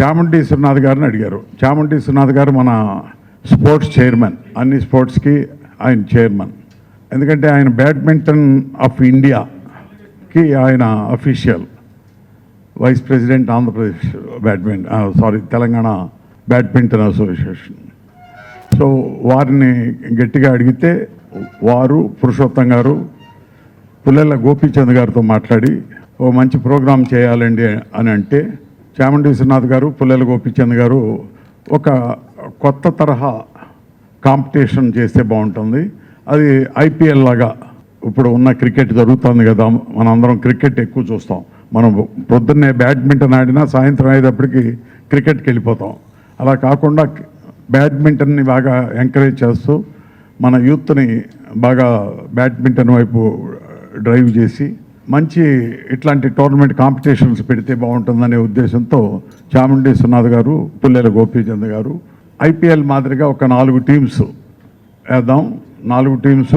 చాముండి శ్రీనాథ్ గారిని అడిగారు. చాముండి శ్రీనాథ్ గారు మన స్పోర్ట్స్ చైర్మన్, అన్ని స్పోర్ట్స్కి ఆయన చైర్మన్. ఎందుకంటే ఆయన బ్యాడ్మింటన్ ఆఫ్ ఇండియాకి ఆయన official vice president, Andhra Pradesh Telangana badminton association. So వారిని గట్టిగా అడిగితే వారు పురుషోత్తం గారు పుల్లెల గోపీచంద్ గారితో మాట్లాడి ఓ మంచి ప్రోగ్రాం చేయాలండి అని అంటే, చాముండి శ్రీనాథ్ గారు పుల్లెల గోపీచంద్ గారు ఒక కొత్త తరహా కాంపిటీషన్ చేస్తే బాగుంటుంది. అది ఐపీఎల్ లాగా ఇప్పుడు ఉన్న క్రికెట్ జరుగుతుంది కదా, మనందరం క్రికెట్ ఎక్కువ చూస్తాం. మనం పొద్దున్నే బ్యాడ్మింటన్ ఆడినా సాయంత్రం అయ్యేటప్పటికి క్రికెట్కి వెళ్ళిపోతాం. అలా కాకుండా బ్యాడ్మింటన్ని బాగా ఎంకరేజ్ చేస్తూ మన యూత్ని బాగా బ్యాడ్మింటన్ వైపు డ్రైవ్ చేసి మంచి ఇట్లాంటి టోర్నమెంట్ కాంపిటీషన్స్ పెడితే బాగుంటుందనే ఉద్దేశంతో చాముండి శ్రీనాథ్ గారు, పుల్లెల గోపీచంద్ గారు ఐపీఎల్ మాదిరిగా ఒక 4 టీమ్స్ వేద్దాం. 4 టీమ్స్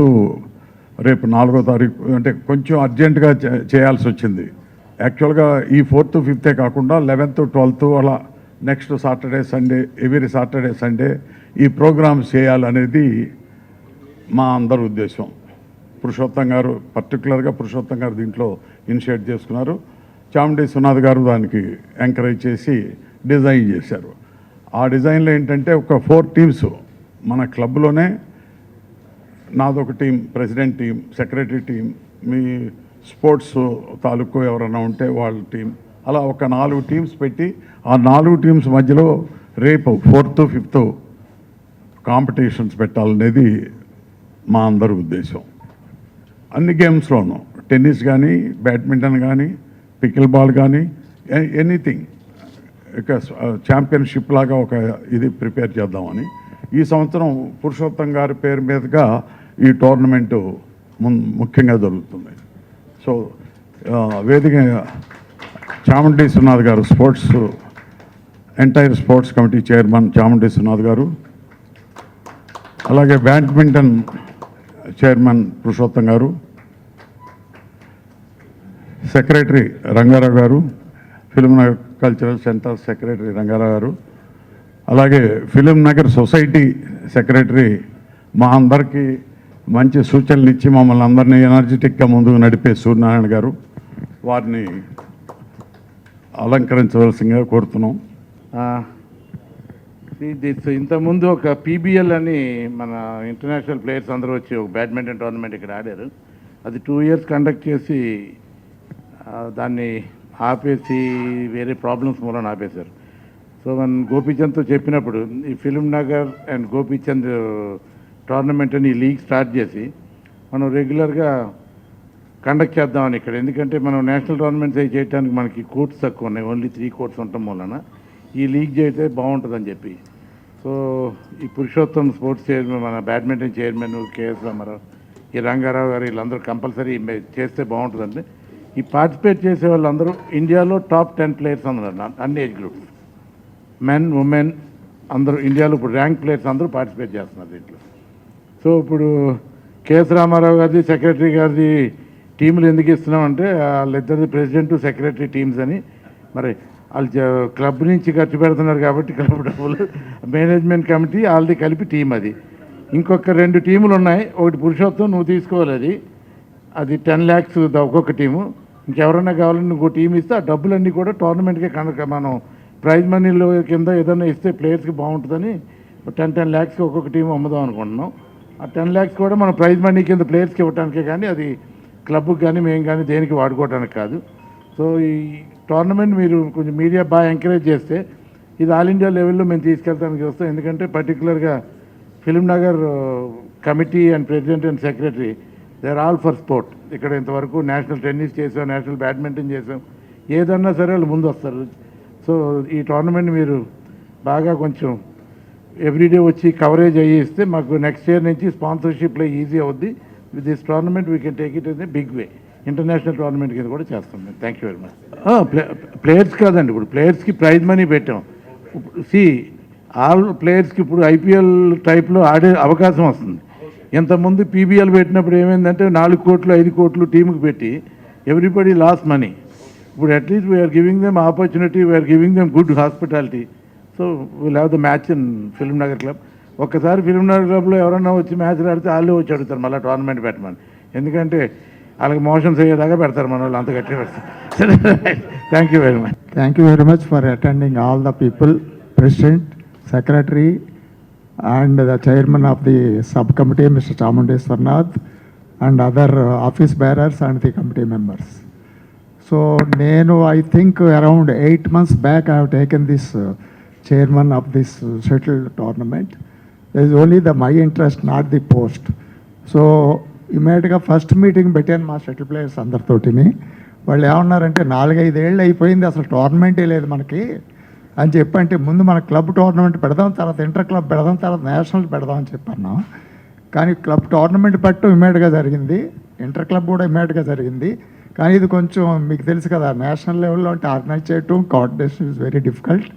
రేపు 4వ తారీఖు అంటే కొంచెం అర్జెంటుగా చేయాల్సి వచ్చింది. యాక్చువల్గా ఈ 4th, 5th కాకుండా 11th, 12th అలా next Saturday Sunday, every Saturday Sunday ఈ ప్రోగ్రామ్స్ చేయాలనేది మా అందరి ఉద్దేశం. పురుషోత్తం గారు పర్టికులర్గా పురుషోత్తం గారు దీంట్లో ఇనిషియేట్ చేసుకున్నారు. చాముండి శ్రీనాథ్ గారు దానికి ఎంకరేజ్ చేసి డిజైన్ చేశారు. ఆ డిజైన్లో ఏంటంటే ఒక 4 టీమ్స్ మన క్లబ్లోనే, నాదొక team, president team, secretary team, మీ స్పోర్ట్స్ తాలూకు ఎవరైనా ఉంటే వాళ్ళ టీం, అలా ఒక 4 టీమ్స్ పెట్టి ఆ 4 టీమ్స్ మధ్యలో రేపు 4th, 5th కాంపిటీషన్స్ పెట్టాలనేది మా అందరి ఉద్దేశం. అన్ని గేమ్స్లోనూ టెన్నిస్ కానీ, బ్యాడ్మింటన్ కానీ, పికిల్ బాల్ కానీ, ఎనీథింగ్ ఇక ఛాంపియన్షిప్ లాగా ఒక ఇది ప్రిపేర్ చేద్దామని ఈ సంవత్సరం పురుషోత్తం గారి పేరు మీదుగా ఈ టోర్నమెంటు ముఖ్యంగా జరుగుతుంది. సో వేదిక చాముండి శ్రీనాథ్ గారు, entire sports committee chairman Chamundi Srinath గారు, అలాగే బ్యాడ్మింటన్ చైర్మన్ పురుషోత్తం గారు, సెక్రటరీ రంగారావు గారు, film Nagar cultural centre secretary Rangarao గారు, అలాగే ఫిల్మ్ నగర్ సొసైటీ సెక్రటరీ మా అందరికీ మంచి సూచనలు ఇచ్చి మమ్మల్ని అందరినీ ఎనర్జెటిక్గా ముందుకు నడిపే సూర్యనారాయణ గారు, వారిని అలంకరించవలసిందిగా కోరుతున్నాం. ఇంతకుముందు ఒక పీబీఎల్ అని మన ఇంటర్నేషనల్ ప్లేయర్స్ అందరూ వచ్చి ఒక బ్యాడ్మింటన్ టోర్నమెంట్ ఇక్కడ ఆడారు. అది 2 years కండక్ట్ చేసి దాన్ని ఆపేసి వేరే ప్రాబ్లమ్స్ మూలన ఆపేశారు. సో మనం గోపీచంద్తో చెప్పినప్పుడు ఈ film Nagar and Gopichand tournament అని ఈ లీగ్ స్టార్ట్ చేసి మనం రెగ్యులర్గా కండక్ట్ చేద్దామని ఇక్కడ. ఎందుకంటే మనం నేషనల్ టోర్నమెంట్స్ అవి చేయడానికి మనకి కోర్ట్స్ తక్కువ ఉన్నాయి, ఓన్లీ 3 courts ఉండటం వలన ఈ లీగ్ చేస్తే బాగుంటుందని చెప్పి. సో ఈ పురుషోత్తం స్పోర్ట్స్ చైర్మన్, మన బ్యాడ్మింటన్ చైర్మన్ కేఎస్ రామారావు, ఈ రంగారావు గారు వీళ్ళందరూ కంపల్సరీ చేస్తే బాగుంటుందండి. ఈ పార్టిసిపేట్ చేసే వాళ్ళందరూ ఇండియాలో టాప్ 10 players అందరూ, అన్ని ఏజ్ గ్రూప్స్, మెన్, ఉమెన్ అందరూ ఇండియాలో ఇప్పుడు ర్యాంక్ ప్లేయర్స్ అందరూ పార్టిసిపేట్ చేస్తున్నారు దీంట్లో. సో ఇప్పుడు కేఎస్ రామారావు గారిది, సెక్రటరీ గారిది టీములు ఎందుకు ఇస్తున్నామంటే వాళ్ళిద్దరిది ప్రెసిడెంట్, సెక్రటరీ టీమ్స్ అని. మరి వాళ్ళు క్లబ్ నుంచి ఖర్చు పెడుతున్నారు కాబట్టి క్లబ్ డబ్బులు, మేనేజ్మెంట్ కమిటీ వాళ్ళది కలిపి టీం అది. ఇంకొక 2 టీములు ఉన్నాయి, ఒకటి పురుషోత్తం నువ్వు తీసుకోవాలి, అది 10 lakhs ఒక్కొక్క టీము. ఇంకెవరైనా కావాలని ఇంకో టీం ఇస్తే ఆ డబ్బులన్నీ కూడా టోర్నమెంట్కే కనుక మనం ప్రైజ్ మనీలో కింద ఏదైనా ఇస్తే ప్లేయర్స్కి బాగుంటుందని 10 lakhs ఒక్కొక్క టీం అమ్ముదాం అనుకుంటున్నాం. ఆ 10 lakhs కూడా మనం ప్రైజ్ మనీ కింద ప్లేయర్స్కి ఇవ్వడానికే కానీ అది క్లబ్కి కానీ మేము కానీ దేనికి వాడుకోవడానికి కాదు. సో ఈ టోర్నమెంట్ మీరు కొంచెం మీడియా బాగా ఎంకరేజ్ చేస్తే ఇది ఆల్ ఇండియా లెవెల్లో మేము తీసుకెళ్తానికి వస్తాం. ఎందుకంటే పర్టికులర్గా Film Nagar committee and president and secretary they are all for sport. ఇక్కడ ఇంతవరకు నేషనల్ టెన్నిస్ చేసాం, నేషనల్ బ్యాడ్మింటన్ చేసాం, ఏదన్నా సరే వాళ్ళు ముందు వస్తారు. సో ఈ టోర్నమెంట్ మీరు బాగా కొంచెం ఎవ్రీడే వచ్చి కవరేజ్ అయ్యిస్తే మాకు నెక్స్ట్ ఇయర్ నుంచి స్పాన్సర్షిప్లో ఈజీ అవుద్ది. With this tournament we can take it in a big way. International tournament కింద కూడా చేస్తాం మేము. Thank you very much. Players కాదండి, ఇప్పుడు ప్లేయర్స్కి ప్రైజ్ మనీ పెట్టాం. ఆల్ ప్లేయర్స్కి ఇప్పుడు ఐపీఎల్ టైప్లో ఆడే అవకాశం వస్తుంది. ఇంతకుముందు పీబీఎల్ పెట్టినప్పుడు ఏమైందంటే 4 కోట్లు 5 కోట్లు టీంకి పెట్టి ఎవ్రీబడి లాస్ మనీ. ఇప్పుడు at least we are giving them opportunity, we are giving them good hospitality. So will have the match in Film Nagar club. ఒక్కసారి ఫిల్మ్ నగర్ క్లబ్లో ఎవరన్నా వచ్చి మ్యాచ్లు ఆడితే వాళ్ళే వచ్చి అడుగుతారు మళ్ళీ టోర్నమెంట్ పెట్టమని. ఎందుకంటే వాళ్ళకి మోషన్స్ అయ్యేదాకా పెడతారు మన వాళ్ళు, అంత గట్టిగా పెడతారు. Thank you very much. Thank you very much for attending, all the people, President, Secretary, and the Chairman of the subcommittee, Mr. Chamundeswarnath, and other office bearers and the committee members. So, I think around 8 months back, I have taken this chairman of this shuttle tournament. There is only my interest, not the post. So, ఇమీడియట్గా first meeting పెట్టాను మా shuttle players అందరితోటిని. వాళ్ళు ఏమన్నారంటే 4-5 ఏళ్ళు అయిపోయింది, అసలు టోర్నమెంటే లేదు మనకి అని చెప్పంటే, ముందు మన క్లబ్ టోర్నమెంట్ పెడదాం, తర్వాత ఇంటర్ క్లబ్ పెడదాం, తర్వాత నేషనల్ పెడదాం అని చెప్పాను. కానీ క్లబ్ టోర్నమెంట్ పెట్టడం ఇమీడియట్గా జరిగింది, ఇంటర్ క్లబ్ కూడా ఇమీడియట్గా జరిగింది. కానీ ఇది కొంచెం మీకు తెలుసు కదా, నేషనల్ లెవెల్లో అంటే ఆర్గనైజ్ చేయటం, coordination is very difficult.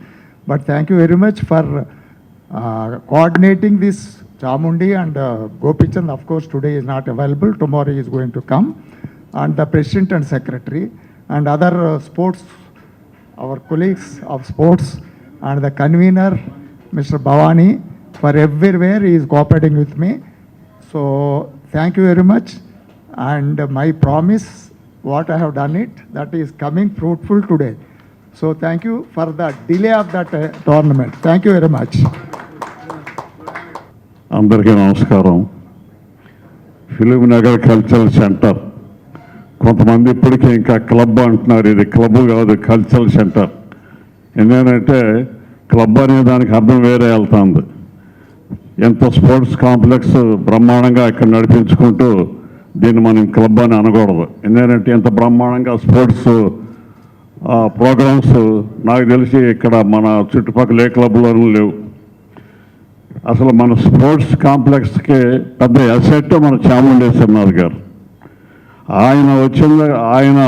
But thank you very much for coordinating this. Chamundi and Gopichand, of course, today is not available. Tomorrow he is going to come. And the President and Secretary and other sports, our colleagues of sports, and the convener, Mr. Bhavani, for everywhere he is cooperating with me. So, thank you very much. And my promise, what I have done it, that is coming fruitful today. So, thank you for the delay of that tournament. Thank you very much. అందరికీ నమస్కారం. Film Nagar cultural centre, కొంతమంది ఇప్పటికీ ఇంకా club అంటున్నారు. ఇది club కాదు, cultural centre. ఎందుకంటే club అనే దానికి అర్థం వేరే వెళ్తుంది. ఎంత స్పోర్ట్స్ కాంప్లెక్స్ బ్రహ్మాండంగా ఇక్కడ నడిపించుకుంటూ దీన్ని మనం క్లబ్ అని అనకూడదు. ఎందుకంటే ఎంత బ్రహ్మాండంగా స్పోర్ట్స్ ప్రోగ్రామ్స్ నాకు తెలిసి ఇక్కడ మన చుట్టుపక్కల ఏ క్లబ్లోనూ లేవు. అసలు మన స్పోర్ట్స్ కాంప్లెక్స్కి పెద్ద అసెట్ మన చాముండేశ్వరనాథ్ గారు. ఆయన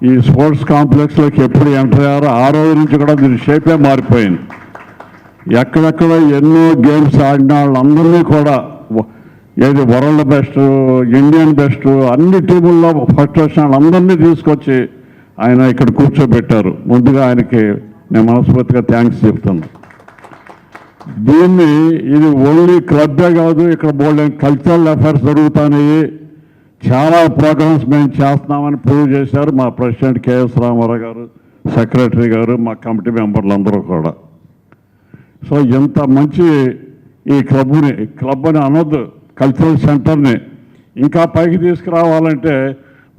ఈ స్పోర్ట్స్ కాంప్లెక్స్లోకి ఎప్పుడు ఎంటర్ అయ్యారో ఆ రోజు నుంచి కూడా దీని షేపే మారిపోయింది. ఎక్కడెక్కడ ఎన్నో గేమ్స్ ఆడిన వాళ్ళందరినీ కూడా ఏది వరల్డ్ బెస్ట్, ఇండియన్ బెస్ట్, అన్ని టీముల్లో ఫస్ట్ వచ్చిన వాళ్ళందరినీ తీసుకొచ్చి ఆయన ఇక్కడ కూర్చోబెట్టారు. ముందుగా ఆయనకి నేను మనస్ఫూర్తిగా థ్యాంక్స్ చెప్తున్నాను. ఇది ఓన్లీ క్లబ్బే కాదు, ఇక్కడ బోల్డెన్ కల్చరల్ అఫైర్స్ జరుగుతున్నాయి, చాలా ప్రోగ్రామ్స్ మేము చేస్తున్నామని ప్రూవ్ చేశారు మా ప్రెసిడెంట్ కేఎస్ రామారావు గారు, సెక్రటరీ గారు, మా కమిటీ మెంబర్లు అందరూ కూడా. సో ఎంత మంచి ఈ క్లబ్ అని అనొద్దు, కల్చరల్ సెంటర్ని ఇంకా పైకి తీసుకురావాలంటే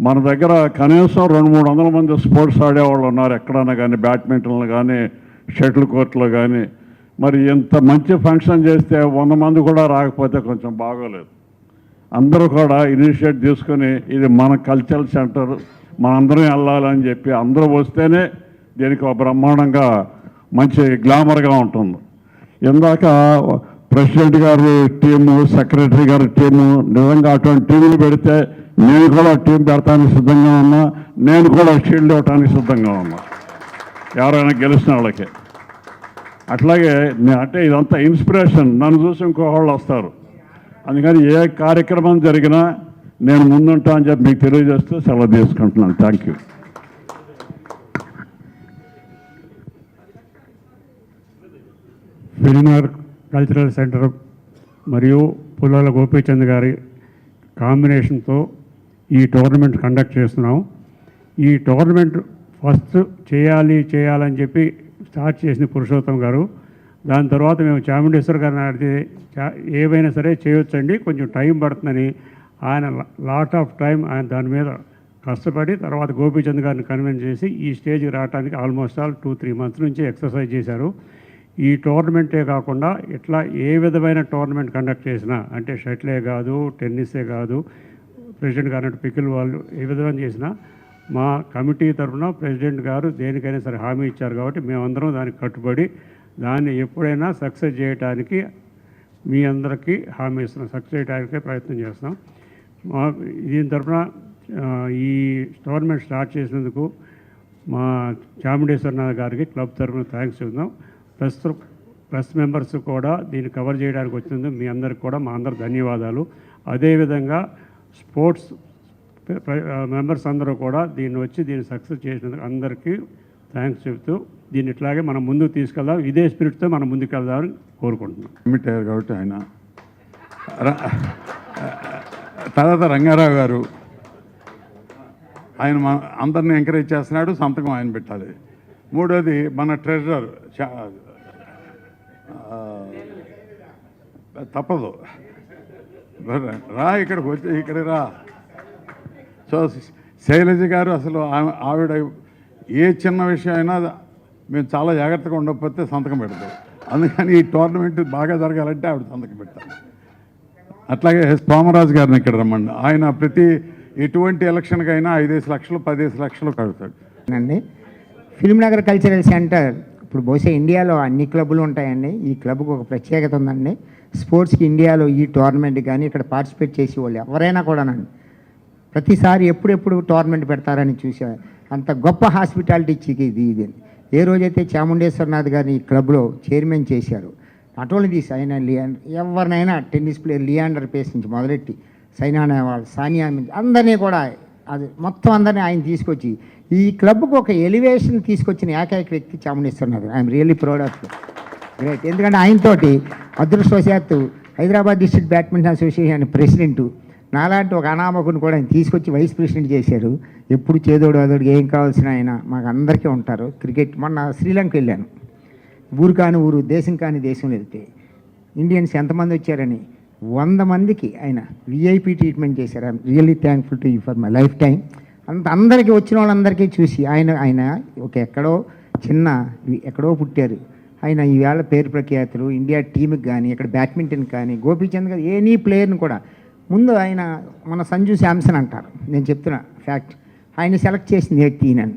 మన దగ్గర కనీసం 200-300 మంది స్పోర్ట్స్ ఆడేవాళ్ళు ఉన్నారు ఎక్కడన్నా కానీ, బ్యాడ్మింటన్లో కానీ, షటిల్ కోర్టులో కానీ. మరి ఎంత మంచి ఫంక్షన్ చేస్తే 100 మంది కూడా రాకపోతే కొంచెం బాగోలేదు. అందరూ కూడా ఇనిషియేట్ తీసుకొని ఇది మన కల్చరల్ సెంటర్, మనందరం వెళ్ళాలని చెప్పి అందరూ వస్తేనే దీనికి ఒక బ్రహ్మాండంగా మంచి గ్లామర్గా ఉంటుంది. ఇందాక ప్రెసిడెంట్ గారు టీము, సెక్రటరీ గారి టీము, నిజంగా అటువంటి టీములు పెడితే నేను కూడా టీం పెడతానికి సిద్ధంగా ఉన్నా, నేను కూడా షీల్డ్ ఇవ్వటానికి సిద్ధంగా ఉన్నా ఎవరైనా గెలిచిన వాళ్ళకి. అట్లాగే అంటే ఇదంతా ఇన్స్పిరేషన్, నన్ను చూసి ఇంకోవాళ్ళు వస్తారు. అందుకని ఏ కార్యక్రమం జరిగినా నేను ముందుంటా అని చెప్పి మీకు తెలియజేస్తూ సెలవు తీసుకుంటున్నాను. Thank you. Film Nagar cultural centre మరియు పుల్లల గోపీచంద్ గారి కాంబినేషన్తో ఈ టోర్నమెంట్ కండక్ట్ చేస్తున్నాం. ఈ టోర్నమెంట్ ఫస్ట్ చేయాలని చెప్పి స్టార్ట్ చేసిన పురుషోత్తం గారు. దాని తర్వాత మేము చాముండేశ్వర్ గారిని అడిగితే ఏవైనా సరే చేయొచ్చండి, కొంచెం టైం పడుతుందని ఆయన లాట్ ఆఫ్ టైం ఆయన దాని మీద కష్టపడి తర్వాత గోపీచంద్ గారిని కన్విన్స్ చేసి ఈ స్టేజ్కి రావడానికి ఆల్మోస్ట్ 2-3 మంత్స్ నుంచి ఎక్సర్సైజ్ చేశారు. ఈ టోర్నమెంటే కాకుండా ఇట్లా ఏ విధమైన టోర్నమెంట్ కండక్ట్ చేసినా, అంటే షటిలే కాదు, టెన్నిసే కాదు, ప్రెసిడెంట్ గారు పికిల్ వాళ్ళు ఏ విధంగా చేసినా మా కమిటీ తరఫున ప్రెసిడెంట్ గారు దేనికైనా సరే హామీ ఇచ్చారు కాబట్టి మేమందరం దానికి కట్టుబడి దాన్ని ఎప్పుడైనా సక్సెస్ చేయడానికి మీ అందరికీ హామీ ఇస్తున్నాం, సక్సెస్ చేయడానికే ప్రయత్నం చేస్తాం. మా దీని తరఫున ఈ టోర్నమెంట్ స్టార్ట్ చేసినందుకు మా చాముండేశ్వరనాథ్ గారికి క్లబ్ తరఫున థ్యాంక్స్ చెప్తున్నాం. ప్రెస్ మెంబర్స్ కూడా దీన్ని కవర్ చేయడానికి వచ్చినందుకు మీ అందరికి కూడా మా అందరి ధన్యవాదాలు. అదేవిధంగా స్పోర్ట్స్ మెంబర్స్ అందరూ కూడా దీన్ని సక్సెస్ చేసినందుకు అందరికీ థ్యాంక్స్ చెప్తూ దీన్ని ఇట్లాగే మనం ముందుకు తీసుకెళ్దాం, ఇదే స్పిరిట్తో మనం ముందుకు వెళ్దామని కోరుకుంటున్నాం. కమిట్ అయ్యారు కాబట్టి ఆయన తర్వాత రంగారావు గారు ఆయన అందరిని ఎంకరేజ్ చేస్తున్నాడు, సంతకం ఆయన పెట్టాలి. మూడోది మన ట్రెజరర్ తప్పదు రా ఇక్కడికి వచ్చి ఇక్కడికి రా. సో శైలజ గారు అసలు ఆవిడ ఏ చిన్న విషయం అయినా మేము చాలా జాగ్రత్తగా ఉండకపోతే సంతకం పెడతాం. అందుకని ఈ టోర్నమెంట్ బాగా జరగాలంటే ఆవిడ సంతకం పెట్టాలి. అట్లాగే సోమరాజు గారిని ఇక్కడ రమ్మండి. ఆయన ప్రతి ఎటువంటి ఎలక్షన్కైనా 5 లక్షలు 10 లక్షలు కడతాడు అండి. ఫిల్మ్నగర్ కల్చరల్ సెంటర్ ఇప్పుడు బహుశా ఇండియాలో అన్ని క్లబ్బులు ఉంటాయండి. ఈ క్లబ్కి ఒక ప్రత్యేకత ఉందండి. స్పోర్ట్స్కి ఇండియాలో ఈ టోర్నమెంట్ కానీ ఇక్కడ పార్టిసిపేట్ చేసే వాళ్ళు ఎవరైనా కూడానండి ప్రతిసారి ఎప్పుడెప్పుడు టోర్నమెంట్ పెడతారని చూసా. అంత గొప్ప హాస్పిటాలిటీ ఇది. ఏ రోజైతే చాముండేశ్వరనాథ్ గారిని ఈ క్లబ్లో చైర్మన్ చేశారు, అటువంటి తీసి ఆయన ఎవరినైనా టెన్నిస్ ప్లేయర్ లియాండర్ పేస్ నుంచి మొదలెట్టి సైనా నెహ్వాల్, సానియా మిర్జా అందరినీ కూడా అది మొత్తం అందరినీ ఆయన తీసుకొచ్చి ఈ క్లబ్కు ఒక ఎలివేషన్ తీసుకొచ్చిన ఏకైక వ్యక్తి Chamundeswaranath. I am really proud of great. ఎందుకంటే ఆయనతోటి అదృష్టవశాత్తు Hyderabad district badminton association president నాలాంటి ఒక అనామకుని కూడా ఆయన తీసుకొచ్చి వైస్ ప్రెసిడెంట్ చేశారు. ఎప్పుడు చేదోడు అదోడు ఏం కావాల్సిన ఆయన మాకు అందరికీ ఉంటారు. క్రికెట్ మొన్న శ్రీలంక వెళ్ళాను, ఊరు కాని ఊరు దేశం కాని దేశం వెళ్తే ఇండియన్స్ ఎంతమంది వచ్చారని 100 మందికి ఆయన విఐపి ట్రీట్మెంట్ చేశారు. I'm really thankful to you for my life time. అందరికీ వచ్చిన వాళ్ళందరికీ చూసి ఆయన ఒక ఎక్కడో పుట్టారు. ఆయన ఈవేళ పేరు ప్రఖ్యాతులు ఇండియా టీంకి కానీ ఇక్కడ బ్యాడ్మింటన్ కానీ గోపీచంద్ గారు ఎనీ ప్లేయర్ని కూడా ముందు ఆయన మన సంజు శాంసన్ అంటారు, నేను చెప్తున్నా ఫ్యాక్ట్, ఆయన సెలెక్ట్ చేసిన వ్యక్తి ఈయనను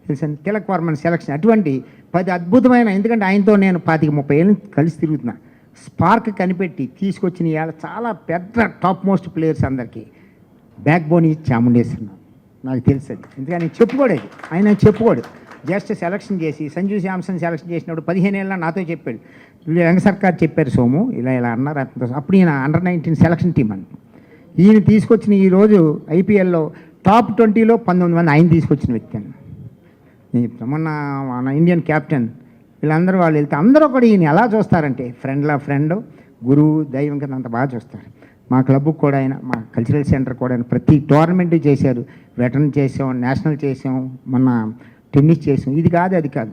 తెలుసా, తిలక్ వర్మన్ సెలక్షన్. అటువంటి 10 అద్భుతమైన, ఎందుకంటే ఆయనతో నేను 25-30 ఏళ్ళు కలిసి తిరుగుతున్నా, స్పార్క్ కనిపెట్టి తీసుకొచ్చిన ఇవాళ చాలా పెద్ద టాప్ మోస్ట్ ప్లేయర్స్ అందరికీ బ్యాక్ బోన్ ఇచ్చి చాముండేశ్వరరావు నాకు తెలుసు. అది ఎందుకని చెప్పుకోడేది ఆయన చెప్పుకోడు, జస్ట్ సెలక్షన్ చేసి సంజు శాంసన్ సెలక్షన్ చేసినప్పుడు 15 ఏళ్ళ నాతో చెప్పాడు, రంగ సర్కార్ చెప్పారు సోము ఇలా అన్నారు. అప్పుడు ఈయన అండర్ 19 సెలక్షన్ టీం అని ఈయన తీసుకొచ్చిన ఈరోజు ఐపీఎల్లో టాప్ 20లో 19 మంది ఆయన తీసుకొచ్చిన వ్యక్తి అని. మొన్న మన ఇండియన్ క్యాప్టెన్ వీళ్ళందరూ వాళ్ళు వెళ్తే అందరూ కూడా ఈయన ఎలా చూస్తారంటే ఫ్రెండ్ గురువు దైవం కింద అంత బాగా చూస్తారు. మా క్లబ్కి కూడా ఆయన, మా కల్చరల్ సెంటర్ కూడా ఆయన ప్రతి టోర్నమెంట్ చేశారు. వెటరన్ చేసాం, నేషనల్ చేసాం, మొన్న టెన్నిస్ చేసాం. ఇది కాదు అది కాదు,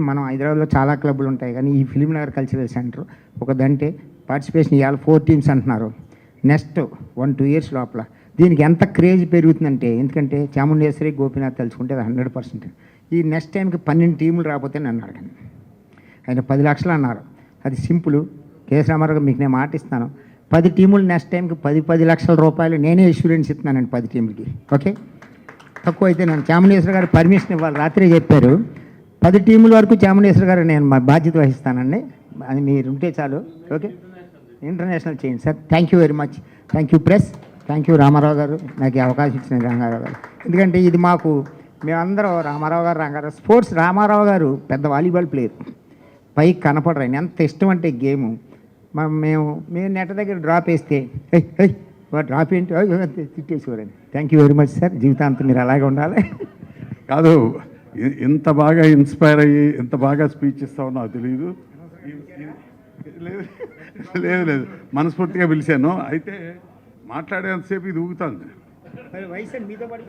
మనం హైదరాబాద్లో చాలా క్లబ్బులు ఉంటాయి కానీ ఈ ఫిల్మ్నగర్ కల్చరల్ సెంటర్ ఒకదంటే పార్టిసిపేషన్ ఇవాళ 4 టీమ్స్ అంటున్నారు. నెక్స్ట్ 1-2 ఇయర్స్ లోపల దీనికి ఎంత క్రేజ్ పెరుగుతుందంటే, ఎందుకంటే చాముండేశ్వరి గోపీనాథ్ తలుచుకుంటే అది 100%. ఈ నెక్స్ట్ టైంకి 12 టీములు రాకపోతే నన్ను అడగండి. ఆయన 10 లక్షలు అన్నారు, అది సింపుల్. కేఎస్ రామారావు మీకు నేను మాట ఇస్తాను, 10 టీములు నెక్స్ట్ టైంకి 10 లక్షల రూపాయలు నేనే ఇన్సూరెన్స్ ఇస్తున్నానండి 10 టీములకి. ఓకే, తక్కువ అయితే నన్ను చాముండేశ్వర గారు పర్మిషన్ ఇవ్వాలి, రాత్రే చెప్పారు. 10 టీముల వరకు చాముండేశ్వర గారు నేను మా బాధ్యత వహిస్తానండి, అది మీరు ఉంటే చాలు. ఓకే, ఇంటర్నేషనల్ చేయండి sir. Thank you very much. Thank you press, thank you Ramarao garu, నాకు ఈ అవకాశం ఇచ్చిన రంగారావు గారు. ఎందుకంటే ఇది మాకు మేమందరం రంగారావు స్పోర్ట్స్. రామారావు గారు పెద్ద వాలీబాల్ ప్లేయర్, పైకి కనపడరు, ఆయన ఎంత ఇష్టం అంటే గేము. మేము నెట్ దగ్గర డ్రాప్ వేస్తే డ్రాప్ ఏంటి తిట్టేసేవారండి. Thank you very much sir, జీవితాంతం మీరు అలాగే ఉండాలి. కాదు, ఇంత బాగా ఇన్స్పైర్ అయ్యి ఇంత బాగా స్పీచ్ ఇస్తావో నాకు తెలియదు. లేదు మనస్ఫూర్తిగా పిలిచాను. అయితే మాట్లాడేంతసేపు ఇది ఊగుతుంది. వయసు మీతో పాటు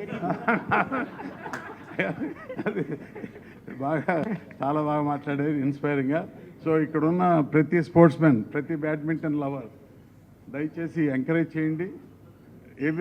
అది బాగా చాలా బాగా మాట్లాడేది, ఇన్స్పైరింగ్గా. సో ఇక్కడున్న ప్రతి స్పోర్ట్స్మెన్, ప్రతి బ్యాడ్మింటన్ లవర్ దయచేసి ఎంకరేజ్ చేయండి.